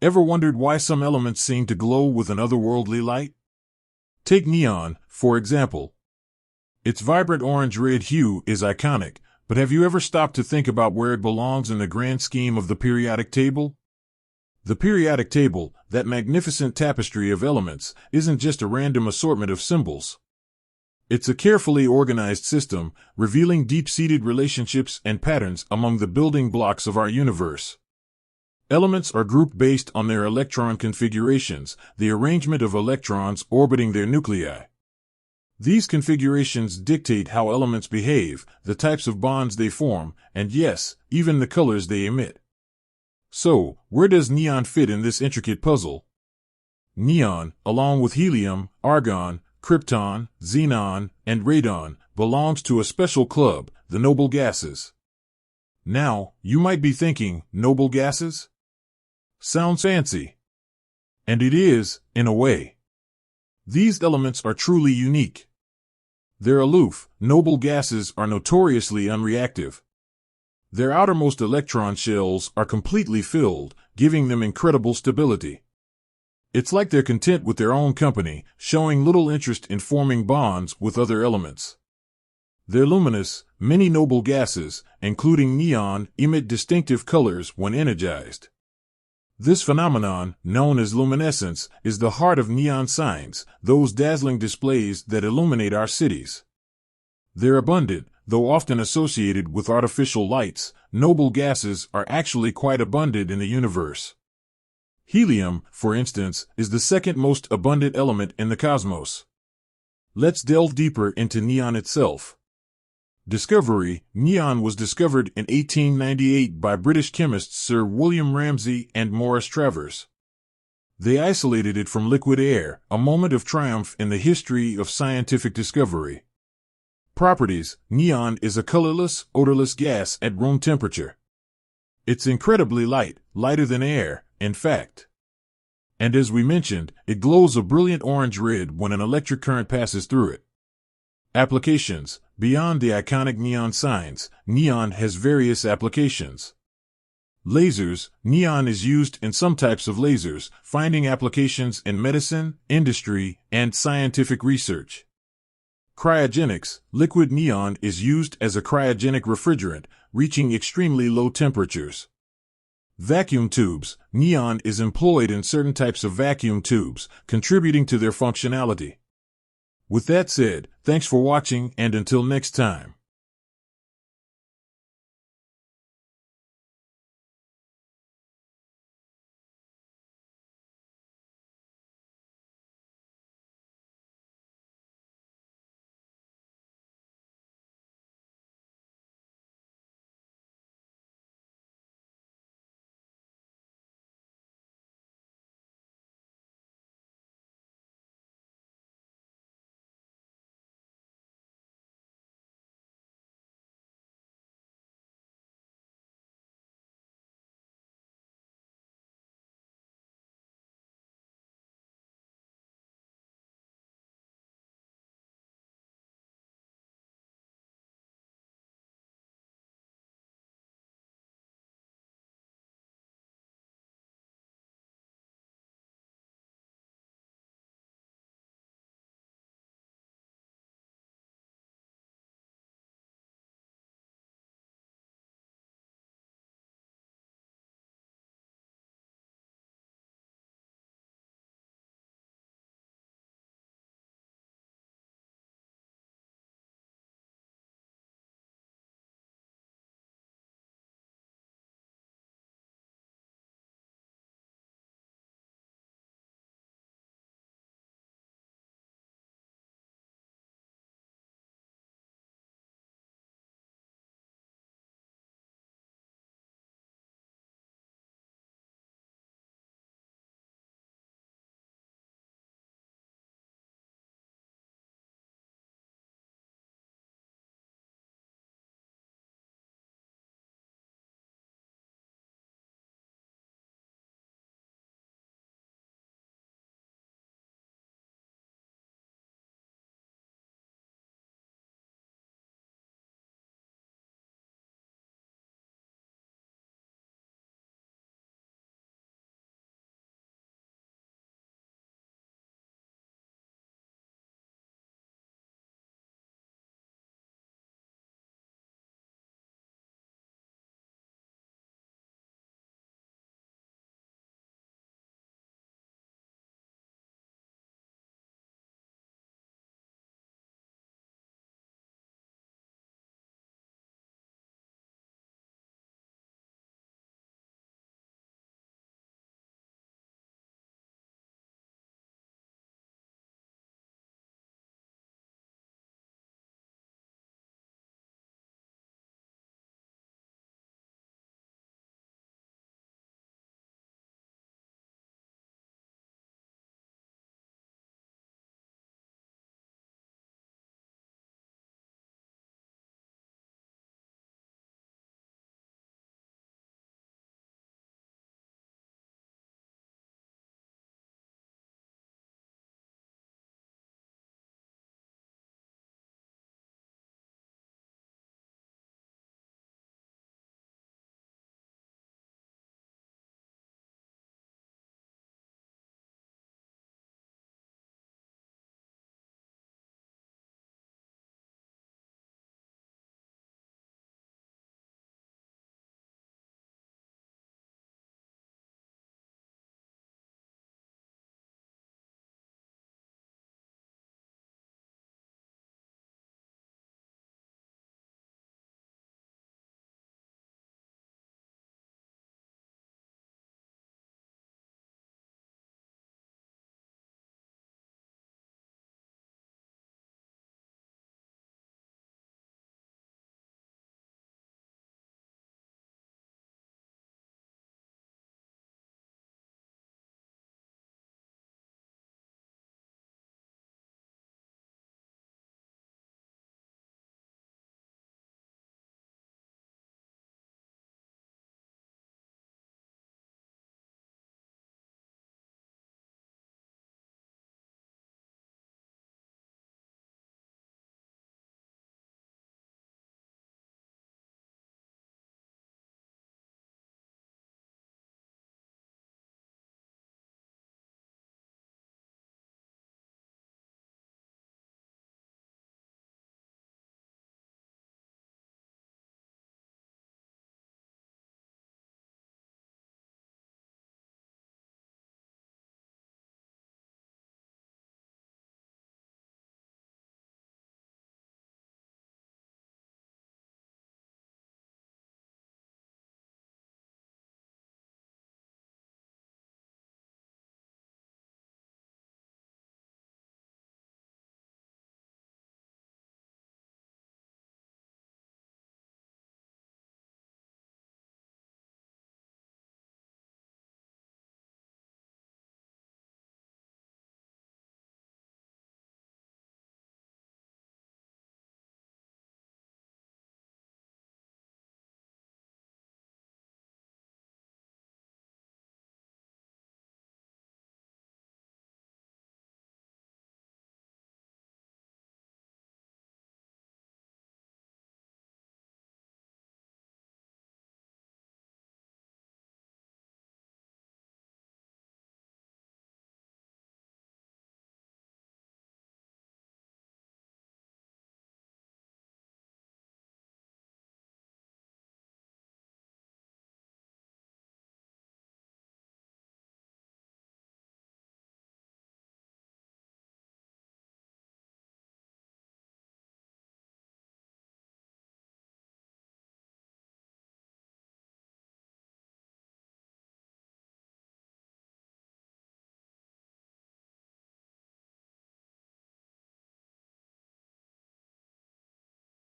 Ever wondered why some elements seem to glow with an otherworldly light? Take neon, for example. Its vibrant orange-red hue is iconic, but have you ever stopped to think about where it belongs in the grand scheme of the periodic table? The periodic table, that magnificent tapestry of elements, isn't just a random assortment of symbols. It's a carefully organized system, revealing deep-seated relationships and patterns among the building blocks of our universe. Elements are grouped based on their electron configurations, the arrangement of electrons orbiting their nuclei. These configurations dictate how elements behave, the types of bonds they form, and yes, even the colors they emit. So, where does neon fit in this intricate puzzle? Neon, along with helium, argon, krypton, xenon, and radon, belongs to a special club, the noble gases. Now, you might be thinking, noble gases? Sounds fancy. And it is, in a way. These elements are truly unique. They're aloof. Noble gases are notoriously unreactive. Their outermost electron shells are completely filled, giving them incredible stability. It's like they're content with their own company, showing little interest in forming bonds with other elements. They're luminous. Many noble gases, including neon, emit distinctive colors when energized. This phenomenon, known as luminescence, is the heart of neon signs, those dazzling displays that illuminate our cities. They're abundant, though often associated with artificial lights. Noble gases are actually quite abundant in the universe. Helium, for instance, is the second most abundant element in the cosmos. Let's delve deeper into neon itself. Discovery. Neon was discovered in 1898 by British chemists Sir William Ramsay and Morris Travers. They isolated it from liquid air, a moment of triumph in the history of scientific discovery. Properties. Neon is a colorless, odorless gas at room temperature. It's incredibly light, lighter than air, in fact. And as we mentioned, it glows a brilliant orange-red when an electric current passes through it. Applications. Beyond the iconic neon signs, neon has various applications. Lasers. Neon is used in some types of lasers, finding applications in medicine, industry, and scientific research. Cryogenics. Liquid neon is used as a cryogenic refrigerant, reaching extremely low temperatures. Vacuum tubes. Neon is employed in certain types of vacuum tubes, contributing to their functionality. With that said, thanks for watching, and until next time.